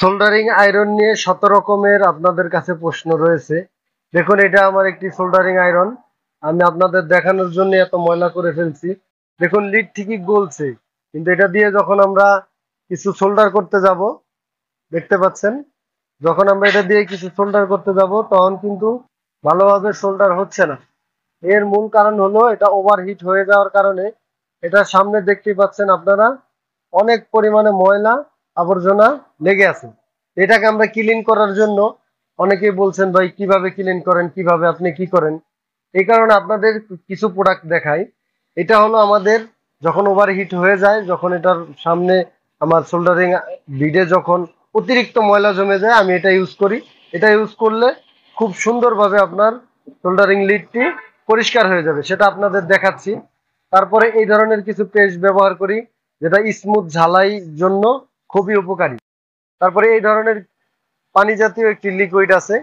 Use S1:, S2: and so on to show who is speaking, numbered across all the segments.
S1: Soldering iron নিয়ে শত রকমের আপনাদের কাছে প্রশ্ন রয়েছে। দেখুন, এটা আমার একটি সোল্ডারিং আয়রন। আমি আপনাদের দেখানোর জন্য এত ময়লা করে ফেলছি। দেখুন, লিড ঠিকই গলছে, কিন্তু এটা দিয়ে যখন আমরা কিছু সোল্ডার করতে যাব, দেখতে পাচ্ছেন, যখন আমরা এটা দিয়ে কিছু সোল্ডার করতে যাব তখন কিন্তু ভালোভাবে সোল্ডার হচ্ছে না। এর মূল কারণ হলো এটা ওভারহিট হয়ে যাওয়ার কারণে। এটা সামনে দেখতেই পাচ্ছেন আপনারা, অনেক পরিমাণে ময়লা আবর্জনা লেগে আছে। এটাকে আমরা ক্লিন করার জন্য অনেকেই বলছেন, ভাই কিভাবে ক্লিন করেন, কিভাবে আপনি কি করেন। এই কারণে আপনাদের কিছু প্রোডাক্ট দেখাই। এটা হলো আমাদের, যখন ওভারহিট হয়ে যায়, যখন এটার সামনে আমার সোল্ডারিং বিডে যখন অতিরিক্ত ময়লা জমে যায়, আমি এটা ইউজ করি। এটা ইউজ করলে খুব সুন্দরভাবে আপনার সোল্ডারিং লিডটি পরিষ্কার হয়ে যাবে, সেটা আপনাদের দেখাচ্ছি। তারপরে এই ধরনের কিছু পেস্ট ব্যবহার করি, যেটা স্মুথ ঝালাই জন্য খুবই উপকারী। তারপরে এই ধরনের পানি জাতীয় একটি লিকুইড আছে,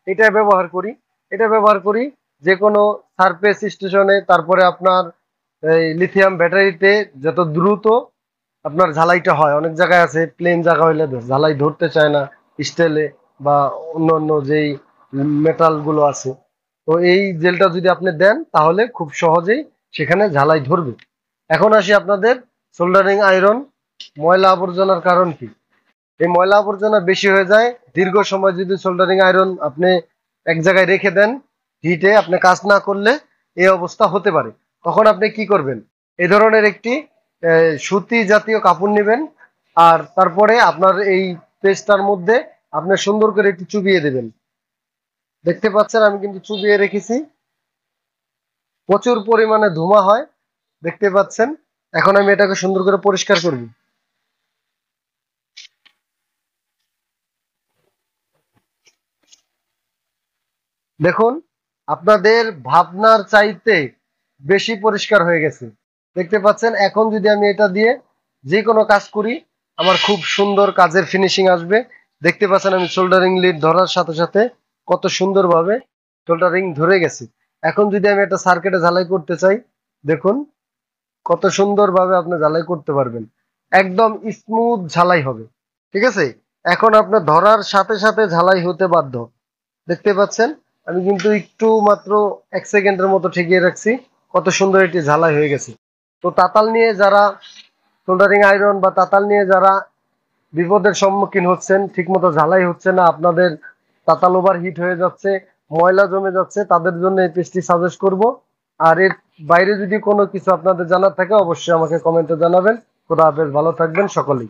S1: এটা ব্যবহার করি। এটা ব্যবহার করি যে কোনো সারফেস স্টেশনে, তারপরে আপনার এই লিথিয়াম ব্যাটারিতে যত দ্রুত আপনার ঝালাইটা হয়। অনেক জায়গায় আছে প্লেন জায়গা হইলে ঝালাই ধরতে চায় না, স্টিলে বা অন্য অন্য যেই মেটাল গুলো আছে। তো এই জেলটা যদি আপনি দেন তাহলে খুব সহজেই সেখানে ঝালাই ধরবে। এখন আসি আপনাদের সোল্ডারিং আয়রন ময়লা আবর্জনার কারণ কি। এই ময়লা আবর্জনা বেশি হয়ে যায় দীর্ঘ সময় যদি সোল্ডারিং আয়রন আপনি এক জায়গায় রেখে দেন, হিটে আপনি কাজ না করলে এই অবস্থা হতে পারে। তখন আপনি কি করবেন, এই ধরনের একটি সুতি জাতীয় কাপড় নেবেন, আর তারপরে আপনার এই পেস্টটার মধ্যে আপনি সুন্দর করে একটু চুবিয়ে দেবেন। দেখতে পাচ্ছেন আমি কিন্তু চুবিয়ে রেখেছি, প্রচুর পরিমাণে ধোঁয়া হয়, দেখতে পাচ্ছেন। এখন আমি এটাকে সুন্দর করে পরিষ্কার করব। দেখুন, আপনাদের ভাবনার চাইতে বেশি পরিষ্কার হয়ে গেছে, দেখতে পাচ্ছেন। এখন যদি আমি এটা দিয়ে যে কোনো কাজ করি, আমার খুব সুন্দর কাজের ফিনিশিং আসবে। দেখতে পাচ্ছেন আমি সোল্ডারিং লিড ধরার সাথে সাথে কত সুন্দরভাবে সোল্ডারিং ধরে গেছে। এখন যদি আমি একটা সার্কিটে ঝালাই করতে চাই, দেখুন কত সুন্দরভাবে আপনি ঝালাই করতে পারবেন, একদম স্মুথ ঝালাই হবে। ঠিক আছে, এখন আপনার ধরার সাথে সাথে ঝালাই হতে বাধ্য। দেখতে পাচ্ছেন আমি কিন্তু একটু মাত্র 1 সেকেন্ডের মতো ঠেকিয়ে রাখছি, কত সুন্দর এটি ঝালাই হয়ে গেছে। তো তাতাল নিয়ে যারা, সোল্ডারিং আয়রন বা তাতাল নিয়ে যারা বিপদের সম্মুখীন হচ্ছেন, ঠিক মতো ঝালাই হচ্ছে না, আপনাদের তাতাল ওভার হিট হয়ে যাচ্ছে, ময়লা জমে যাচ্ছে, তাদের জন্য এই পেস্টটি সাজেস্ট করব। আর এর বাইরে যদি কোনো কিছু আপনাদের জানার থাকে অবশ্যই আমাকে কমেন্টে জানাবেন। খোদা হাফেজ, ভালো থাকবেন সকলেই।